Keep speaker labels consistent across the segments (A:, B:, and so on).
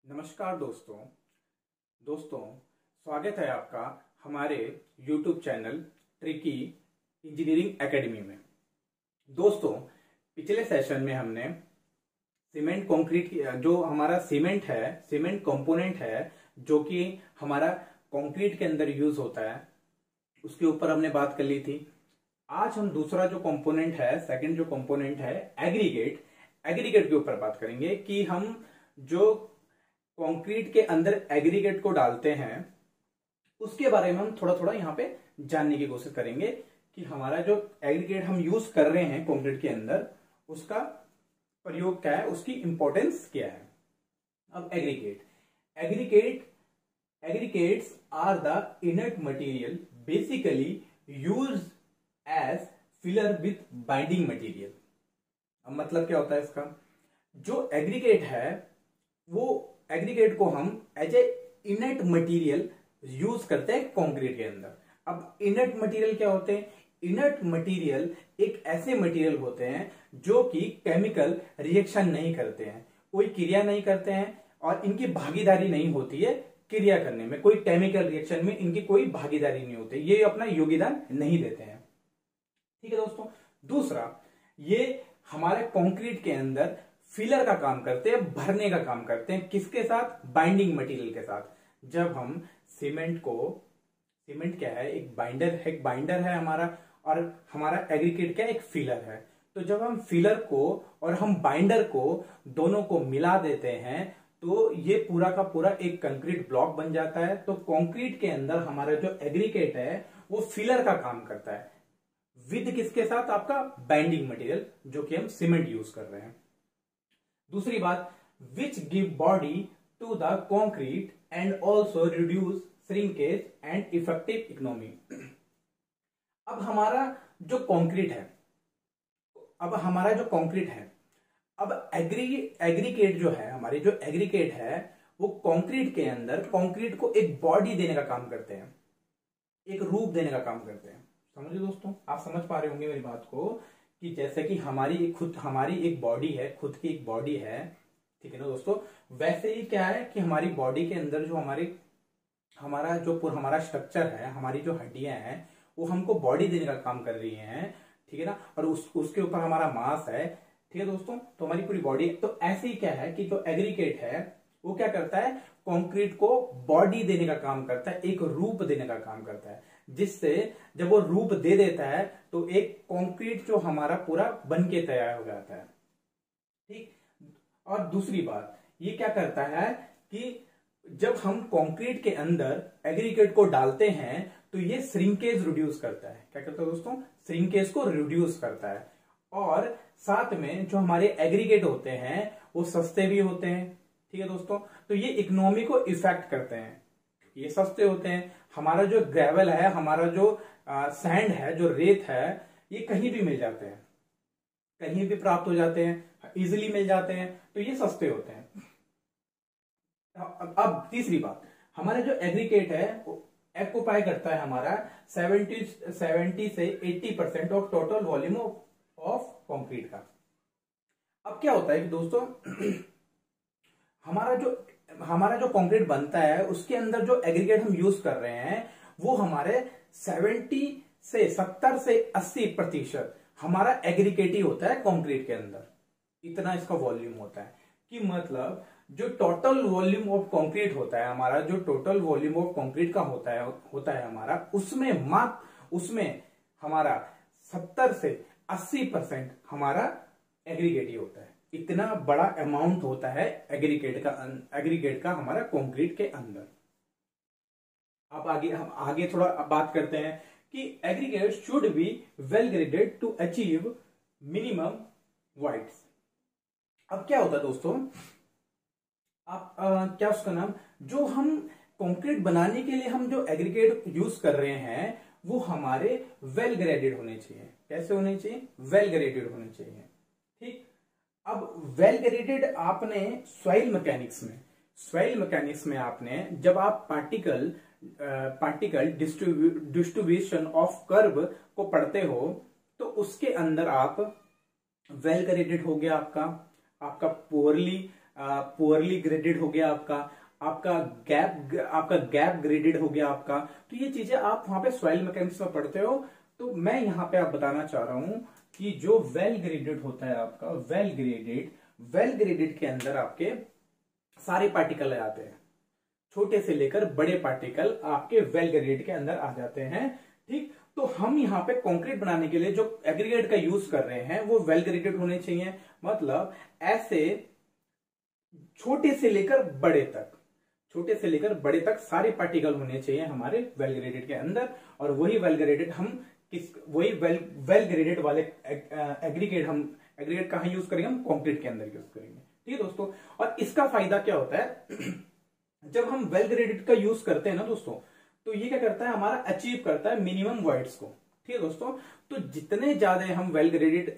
A: नमस्कार दोस्तों स्वागत है आपका हमारे YouTube channel tricky engineering academy में। दोस्तों, पिछले सेशन में हमने सीमेंट कंक्रीट जो हमारा सीमेंट कंपोनेंट है जो कि हमारा कंक्रीट के अंदर यूज होता है, उसके ऊपर हमने बात कर ली थी। आज हम दूसरा जो कंपोनेंट है, सेकंड जो कंपोनेंट है एग्रीगेट के ऊपर बात करेंगे कि हम जो कंक्रीट के अंदर एग्रीगेट को डालते हैं उसके बारे में हम थोड़ा थोड़ा यहाँ पे जानने की कोशिश करेंगे कि हमारा जो एग्रीगेट हम यूज कर रहे हैं कंक्रीट के अंदर उसका प्रयोग क्या है, उसकी इंपॉर्टेंस क्या है। अब aggregates are the inert material basically use as filler with binding material. अब मतलब क्या होता है इसका, जो एग्रीगेट है वो एग्रीगेट को हम as a inert material use करते हैं कंक्रीट के अंदर। अब इनर्ट मटेरियल क्या होते हैं? इनर्ट मटेरियल एक ऐसे मटेरियल होते हैं जो कि केमिकल रिएक्शन नहीं करते हैं, कोई क्रिया नहीं करते हैं और इनकी भागीदारी नहीं होती है क्रिया करने में, कोई केमिकल रिएक्शन में इनकी कोई भागीदारी नहीं होती, ये अपना योगदान नहीं देते हैं। ठीक है दोस्तों। दूसरा, ये हमारे कंक्रीट के अंदर फिलर का काम करते हैं, भरने का काम करते हैं। किसके साथ? बाइंडिंग मटेरियल के साथ। जब हम सीमेंट क्या है, एक बाइंडर है हमारा, और हमारा एग्रीगेट क्या, एक फिलर है। तो जब हम फिलर को और हम बाइंडर को दोनों को मिला देते हैं तो ये पूरा का पूरा एक कंक्रीट ब्लॉक बन जाता है। तो कंक्रीट के अंदर हमारा जो एग्रीगेट है वो फिलर का काम करता है, विद किसके साथ? आपका बाइंडिंग मटेरियल, जो कि हम सीमेंट यूज कर रहे हैं। दूसरी बात, which give body to the concrete and also reduce shrinkage and effective economy. अब हमारा जो कंक्रीट है, अब एग्रीगेट जो है, हमारी जो एग्रीगेट है वो कंक्रीट के अंदर कंक्रीट को एक बॉडी देने का काम करते हैं, एक रूप देने का काम करते हैं। समझिए दोस्तों, आप समझ पा रहे होंगे मेरी बात को कि जैसे कि हमारी एक बॉडी है, खुद की एक बॉडी है, ठीक है ना दोस्तों। वैसे ही क्या है कि हमारी बॉडी के अंदर जो हमारा स्ट्रक्चर है, हमारी जो हड्डियां हैं वो हमको बॉडी देने का काम कर रही हैं, ठीक है ना। और उसके ऊपर हमारा मांस है, ठीक है दोस्तों। तो हमारी पूरी बॉडी, तो ऐसे ही क्या है कि जो एग्रीगेट है वो क्या करता है, कंक्रीट को बॉडी देने का काम करता है, एक रूप देने का काम करता है, जिससे जब वो रूप दे देता है तो एक कंक्रीट जो हमारा पूरा बन के तैयार हो जाता है। ठीक। और दूसरी बात, ये क्या करता है कि जब हम कंक्रीट के अंदर एग्रीगेट को डालते हैं तो ये श्रिंकेज रिड्यूस करता है। क्या करता है दोस्तों? श्रिंकेज को रिड्यूस करता है। और साथ में जो हमारे एग्रीगेट होते हैं वो सस्ते भी होते हैं, ठीक है दोस्तों। तो ये इकोनॉमी को इफेक्ट करते हैं, ये सस्ते होते हैं। हमारा जो ग्रेवल है, हमारा जो सैंड है, जो रेत है, ये कहीं भी मिल जाते हैं, कहीं भी प्राप्त हो जाते हैं, इजिली मिल जाते हैं, तो ये सस्ते होते हैं। अब तीसरी बात, हमारा जो एग्रीगेट है ऑक्युपाई करता है हमारा 70 से 80% of total volume of concrete का। अब क्या होता है कि दोस्तों हमारा जो कंक्रीट बनता है उसके अंदर जो एग्रीगेट हम यूज कर रहे हैं वो हमारे 70 से 80% हमारा एग्रीगेट ही होता है कंक्रीट के अंदर। इतना इसका वॉल्यूम होता है कि मतलब जो टोटल वॉल्यूम ऑफ कंक्रीट होता है हमारा, जो टोटल वॉल्यूम ऑफ कंक्रीट का होता है हमारा, उसमें हमारा 70 से 80% हमारा एग्रीगेट ही होता है। इतना बड़ा अमाउंट होता है एग्रीगेट का हमारा कंक्रीट के अंदर। अब हम आगे थोड़ा बात करते हैं कि aggregate should be well graded to achieve minimum voids. अब क्या होता है दोस्तों, क्या उसका नाम, जो हम कंक्रीट बनाने के लिए हम जो एग्रीगेट यूज कर रहे हैं वो हमारे वेल ग्रेडेड होने चाहिए। कैसे होने चाहिए? वेल ग्रेडेड होने चाहिए। ठीक। अब वेल ग्रेडेड आपने सॉइल मैकेनिक्स में आपने जब आप पार्टिकल डिस्ट्रीब्यूशन ऑफ कर्व को पढ़ते हो तो उसके अंदर आप वेल ग्रेडेड हो गया आपका पुअरली पुअरली ग्रेडेड हो गया आपका गैप ग्रेडेड हो गया आपका। तो ये चीजें आप वहां पे सॉइल मैकेनिक्स में पढ़ते हो। तो मैं यहाँ पे आप बताना चाह रहा हूं कि जो वेल ग्रेडेड होता है आपका, वेल ग्रेडेड के अंदर आपके सारे पार्टिकल आ जाते हैं, छोटे से लेकर बड़े पार्टिकल आपके वेल ग्रेडेड के अंदर आ जाते हैं। ठीक, तो हम यहाँ पे कंक्रीट बनाने के लिए जो एग्रीगेट का यूज कर रहे हैं वो वेल ग्रेडेड होने चाहिए। मतलब ऐसे छोटे से लेकर बड़े तक सारे पार्टिकल होने चाहिए हमारे वेल ग्रेडेड के अंदर। और वही वेल ग्रेडेड वाले एग्रीगेट कहां यूज करेंगे, हम कंक्रीट के अंदर यूज करेंगे। ठीक है दोस्तों, और इसका फायदा क्या होता है जब हम वेल ग्रेडेड का यूज करते हैं ना दोस्तों, तो ये क्या करता है, हमारा अचीव करता है मिनिमम वाइड्स को। ठीक है दोस्तों, तो जितने ज्यादा हम वेल ग्रेडेड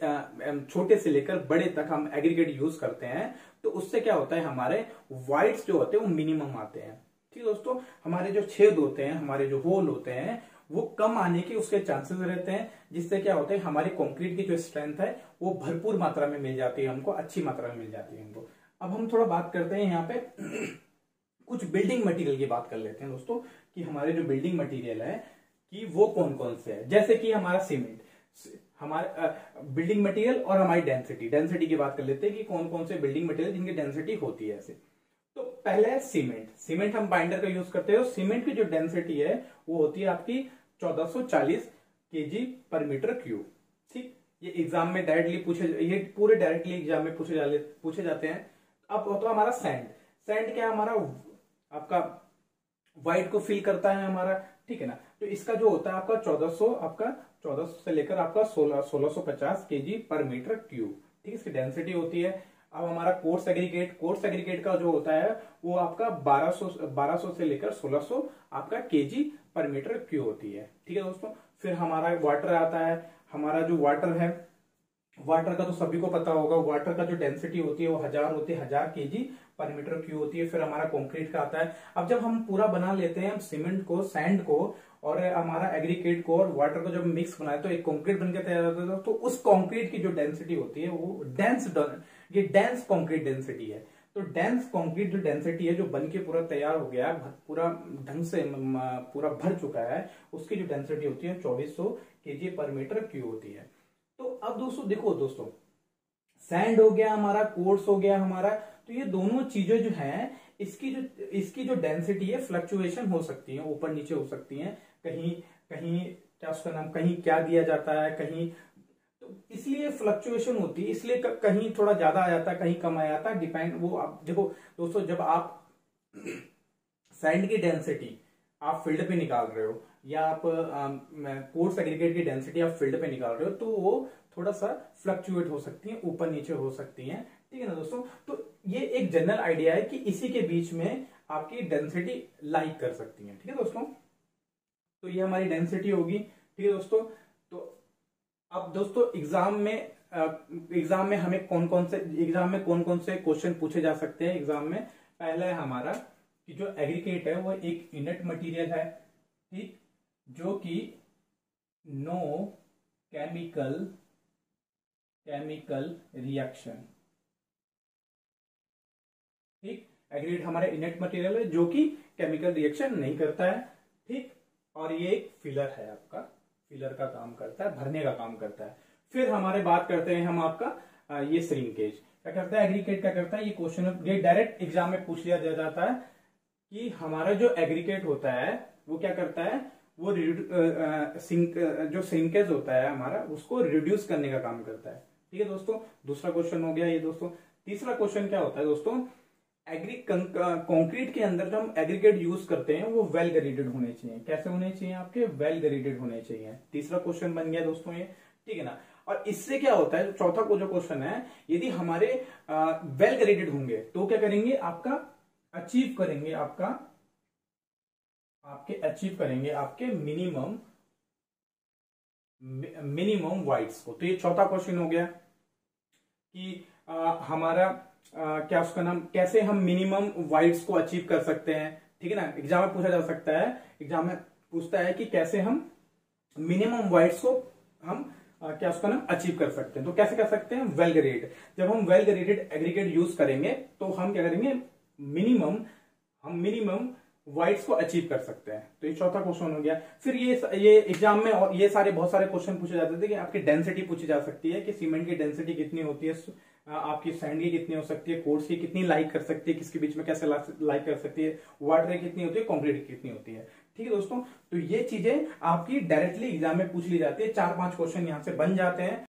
A: छोटे से लेकर बड़े तक हम एग्रीगेट यूज करते हैं, तो उससे क्या होता है, हमारे वाइड्स जो होते हैं वो मिनिमम आते हैं। ठीक है दोस्तों, हमारे जो छेद होते हैं, हमारे जो होल होते हैं, वो कम आने के उसके चांसेस रहते हैं, जिससे क्या होता है, हमारी कंक्रीट की जो स्ट्रेंथ है वो भरपूर मात्रा में मिल जाती है हमको, अच्छी मात्रा में मिल जाती है हमको। अब हम थोड़ा बात करते हैं यहाँ पे कुछ बिल्डिंग मटेरियल की बात कर लेते हैं दोस्तों, कि हमारे जो बिल्डिंग मटेरियल है कि वो कौन कौन से है। जैसे कि हमारा सीमेंट, हमारा बिल्डिंग मटेरियल और हमारी डेंसिटी की बात कर लेते हैं कि कौन कौन से बिल्डिंग मटेरियल जिनकी डेंसिटी होती है ऐसे। तो पहले है सीमेंट हम बाइंडर का यूज करते हैं। सीमेंट की जो डेंसिटी है वो होती है आपकी 1440 kg पर मीटर क्यूब। ठीक, ये एग्जाम में डायरेक्टली ये पूरे डायरेक्टली एग्जाम में पूछे जाते हैं। अब तो हमारा सैंड क्या है, हमारा आपका वाइट को फिल करता है हमारा। ठीक है ना, तो इसका जो होता है आपका 1400 से लेकर आपका 1650 kg पर मीटर क्यूब। ठीक है, इसकी डेंसिटी होती है। अब हमारा कोर्स एग्रीगेट का जो होता है वो आपका 1200 से लेकर 1600 आपका kg पर मीटर क्यूब होती है। ठीक है दोस्तों, फिर हमारा वाटर आता है। हमारा जो वाटर है, वाटर का तो सभी को पता होगा, वाटर का जो डेंसिटी होती है वो 1000 kg पर मीटर क्यूब होती है। फिर हमारा कंक्रीट का आता है। अब जब हम पूरा बना लेते हैं, हम सीमेंट को, सैंड को और हमारा एग्रीगेट को और वाटर को जब मिक्स बनाए तो एक कंक्रीट बनकर तैयार होता है। तो उस कंक्रीट की जो डेंसिटी होती है वो डेंस कंक्रीट डेंसिटी है। तो डेंस कंक्रीट जो डेंसिटी है, जो बन के पूरा तैयार हो गया, पूरा ढंग से पूरा भर चुका है, उसकी जो डेंसिटी होती है 2400 kg पर मीटर क्यूब होती है। तो अब दोस्तों देखो दोस्तों, सैंड हो गया हमारा, कोर्स हो गया हमारा, तो ये दोनों चीजें जो हैं, इसकी जो डेंसिटी है फ्लक्चुएशन हो सकती है, ऊपर नीचे हो सकती है। कहीं क्या उसका नाम, कहीं क्या दिया जाता है, कहीं, तो इसलिए फ्लक्चुएशन होती है। इसलिए कहीं थोड़ा ज्यादा आ जाता है, कहीं कम आ जाता है, डिपेंड। वो आप देखो दोस्तों, जब आप सैंड की डेंसिटी आप फील्ड पे निकाल रहे हो, या आप कोर्स एग्रीगेट की डेंसिटी आप फील्ड पे निकाल रहे हो, तो वो थोड़ा सा फ्लक्चुएट हो सकती है, ऊपर नीचे हो सकती है। ठीक है ना दोस्तों, तो ये एक जनरल आइडिया है कि इसी के बीच में आपकी डेंसिटी लाई कर सकती है। ठीक है दोस्तों, तो ये हमारी डेंसिटी होगी। ठीक है दोस्तों, तो अब दोस्तों एग्जाम में हमें कौन कौन से क्वेश्चन पूछे जा सकते हैं एग्जाम में। पहला है हमारा कि जो एग्रीगेट है वो एक इनर्ट मटेरियल है। ठीक, जो कि नो केमिकल रिएक्शन। ठीक, एग्रीगेट हमारा इनर्ट मटेरियल है जो कि केमिकल रिएक्शन नहीं करता है। ठीक, और ये एक फिलर है, आपका फिलर का काम करता है, भरने का काम करता है। फिर हमारे बात करते हैं हम आपका ये श्रिंकेज क्या करता है, एग्रीगेट क्या करता है। ये क्वेश्चन ये डायरेक्ट एग्जाम में पूछ लिया जाता है कि हमारा जो एग्रीगेट होता है वो क्या करता है, वो जो श्रिंकेज होता है हमारा, उसको रिड्यूस करने का काम करता है। ठीक है दोस्तों, दूसरा क्वेश्चन हो गया ये दोस्तों। तीसरा क्वेश्चन क्या होता है दोस्तों, कंक्रीट के अंदर जो हम एग्रीगेट यूज करते हैं वो वेल ग्रेडेड होने चाहिए। कैसे होने चाहिए आपके, वेल ग्रेडेड होने चाहिए। तीसरा क्वेश्चन बन गया दोस्तों ये। ठीक है ना, और इससे क्या होता है, चौथा को जो क्वेश्चन है, यदि हमारे वेल ग्रेडेड होंगे तो क्या करेंगे, अचीव करेंगे आपके मिनिमम वाइड्स को। तो ये चौथा क्वेश्चन हो गया कि हमारा क्या उसका नाम, कैसे हम मिनिमम वाइड्स को अचीव कर सकते हैं। ठीक है ना, एग्जाम में पूछा जा सकता है, एग्जाम में पूछता है कि कैसे हम मिनिमम वाइड्स को हम क्या उसका नाम अचीव कर सकते हैं। तो कैसे कर सकते हैं, वेल ग्रेडेड। जब हम वेल ग्रेडेड एग्रीगेट यूज करेंगे तो हम क्या करेंगे, मिनिमम वाइड्स को अचीव कर सकते हैं। तो ये चौथा क्वेश्चन हो गया। फिर ये एग्जाम में और ये सारे बहुत सारे क्वेश्चन पूछे जाते थे कि आपकी डेंसिटी पूछी जा सकती है कि सीमेंट की डेंसिटी कितनी होती है, आपकी सैंड की कितनी हो सकती है, कोर्स की कितनी लाइक कर सकती है, किसके बीच में कैसे लाइक कर सकती है, वाटर की कितनी होती है, कंक्रीट की कितनी होती है। ठीक है दोस्तों, तो ये चीजें आपकी डायरेक्टली एग्जाम में पूछ ली जाती है। 4-5 क्वेश्चन यहां से बन जाते हैं।